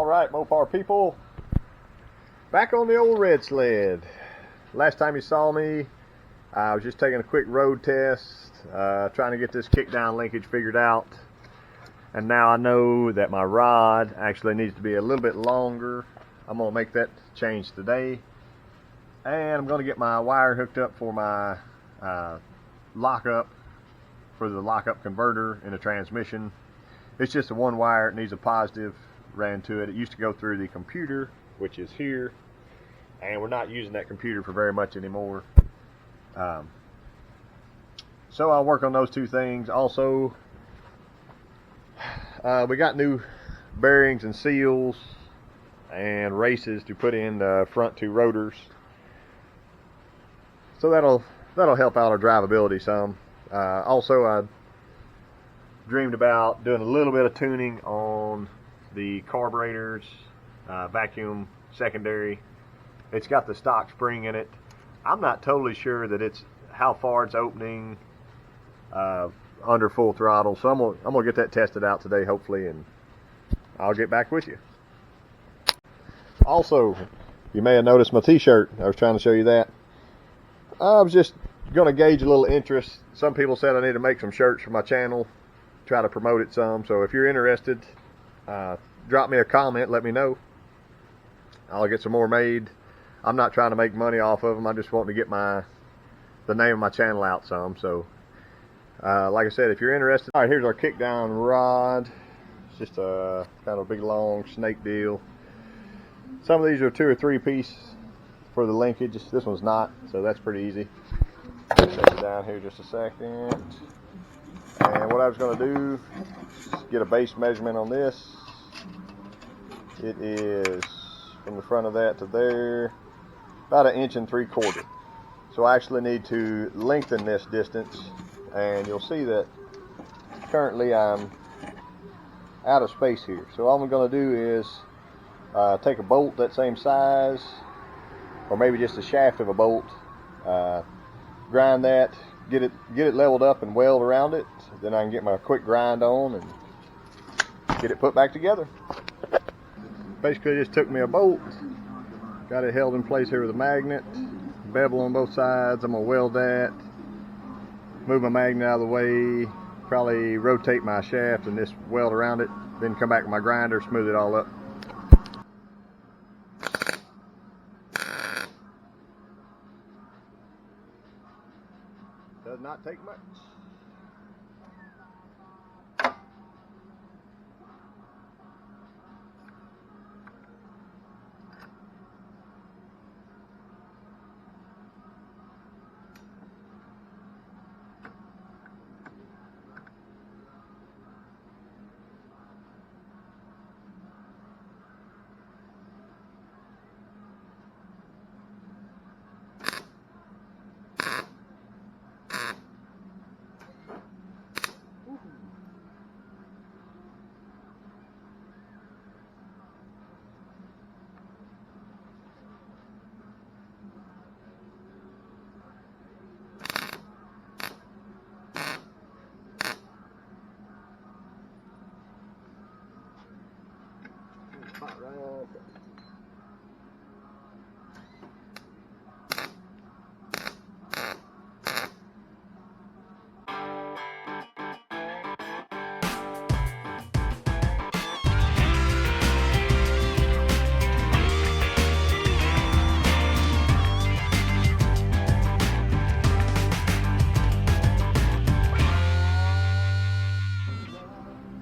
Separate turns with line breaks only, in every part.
Alright, Mopar people, back on the old Red Sled. Last time you saw me, I was just taking a quick road test, trying to get this kickdown linkage figured out. And now I know that my rod actually needs to be a little bit longer. I'm going to make that change today. And I'm going to get my wire hooked up for my lockup, for the lockup converter in the transmission. It's just a one wire, it needs a positive ran to it. It used to go through the computer, which is here, and we're not using that computer for very much anymore. So I'll work on those two things. Also, we got new bearings and seals and races to put in the front two rotors, so that'll help out our drivability some. Also, I dreamed about doing a little bit of tuning on the carburetors, vacuum secondary. It's got the stock spring in it. I'm not totally sure that it's how far it's opening under full throttle, so I'm gonna get that tested out today, hopefully, and I'll get back with you. Also, you may have noticed my t-shirt. I was trying to show you that. I was just gonna gauge a little interest. Some people said I need to make some shirts for my channel, try to promote it some. So if you're interested, drop me a comment, let me know. I'll get some more made. I'm not trying to make money off of them. I just want to get the name of my channel out some. So like I said, if you're interested. All right, here's our kickdown rod. It's just a kind of a big long snake deal. Some of these are 2 or 3 piece for the linkage. This one's not, so that's pretty easy. Set it down here just a second. And what I was going to do is get a base measurement on this. It is from the front of that to there, about 1 3/4 inches. So I actually need to lengthen this distance, and you'll see that currently I'm out of space here. So all I'm going to do is take a bolt that same size, or maybe just a shaft of a bolt, grind that, get it leveled up and weld around it. Then I can get my quick grind on and get it put back together. Basically just took me a bolt, got it held in place here with a magnet, bevel on both sides. I'm gonna weld that, move my magnet out of the way, probably rotate my shaft and just weld around it, then come back with my grinder, smooth it all up. Does not take much. Right off.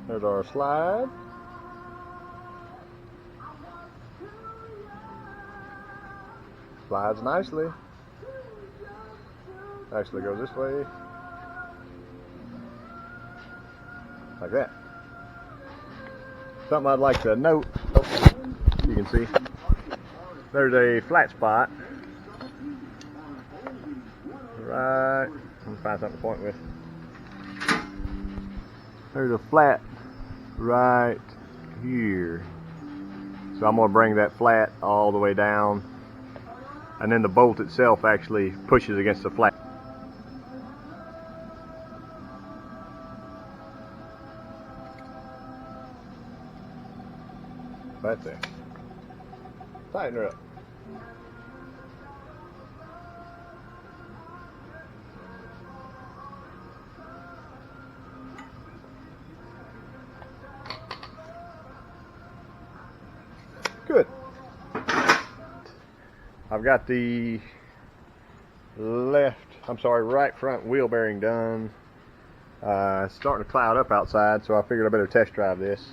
There's our slide. Slides nicely. Actually goes this way. Like that. Something I'd like to note, you can see, there's a flat spot. Right, let me find something to point with. There's a flat right here. So I'm going to bring that flat all the way down, and then the bolt itself actually pushes against the flat. Right there. Tighten her up. Good. I've got the right front wheel bearing done. It's starting to cloud up outside, so I figured I better test drive this.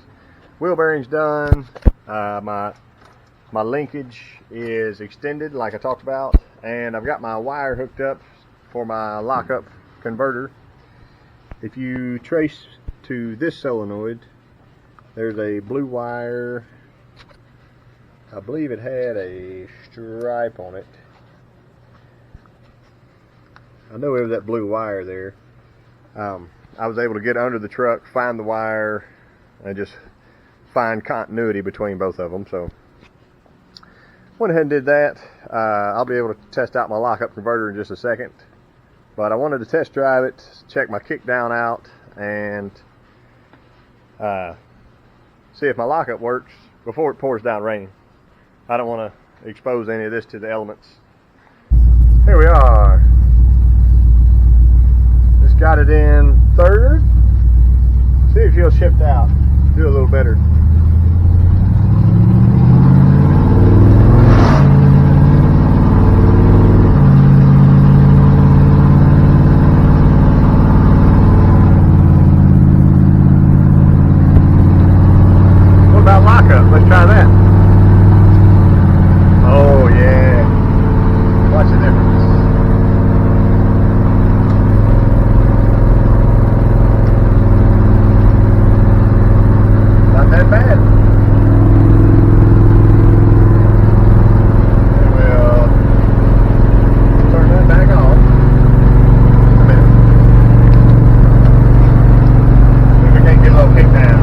Wheel bearing's done. My linkage is extended like I talked about, and I've got my wire hooked up for my lockup converter. If you trace to this solenoid, there's a blue wire. I believe it had a stripe on it. I know it was that blue wire there. I was able to get under the truck, find the wire, and just find continuity between both of them. So went ahead and did that. I'll be able to test out my lockup converter in just a second. But I wanted to test drive it, check my kickdown out, and see if my lockup works before it pours down rain. I don't want to expose any of this to the elements. Here we are. Just got it in third. See if he'll shift out. Do a little better. What about lockup? Let's try that. Oh yeah. Watch the difference. Not that bad. We'll turn that back off. Just a minute. See if we can't get a little kick down.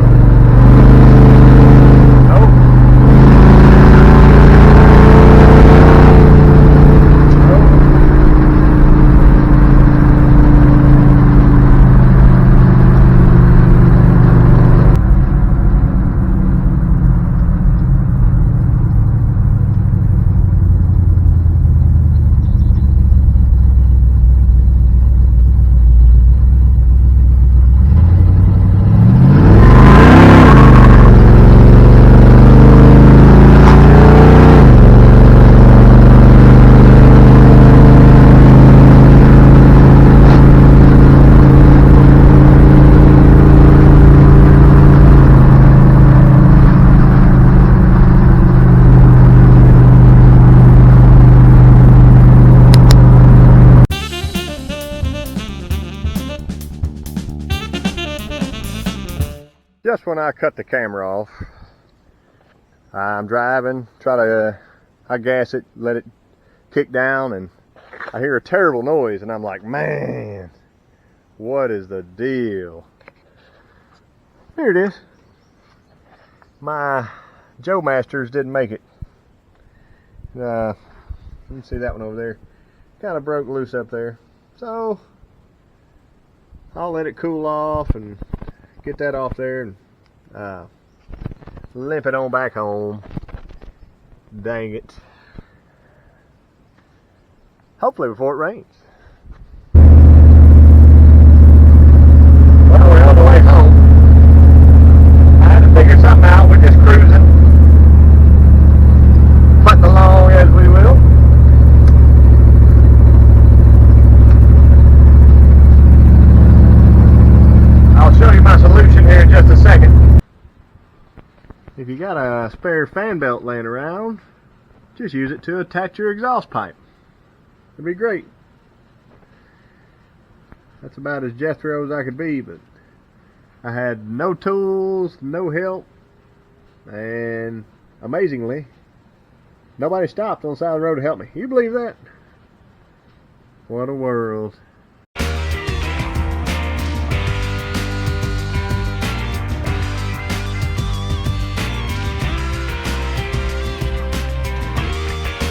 Just when I cut the camera off, I'm driving, I gas it, let it kick down, and I hear a terrible noise, and I'm like, man, what is the deal? Here it is. My Joe Masters didn't make it. You can see that one over there. Kind of broke loose up there. So I'll let it cool off and get that off there and limp it on back home. Dang it. Hopefully before it rains. Well, we're on the way home. I had to figure something out. We're just cruising. Putting along as we will. I'll show you my solution here in just a second. If you got a spare fan belt laying around, just use it to attach your exhaust pipe. It'd be great. That's about as Jethro as I could be, but I had no tools, no help, and amazingly, nobody stopped on the side of the road to help me. You believe that? What a world.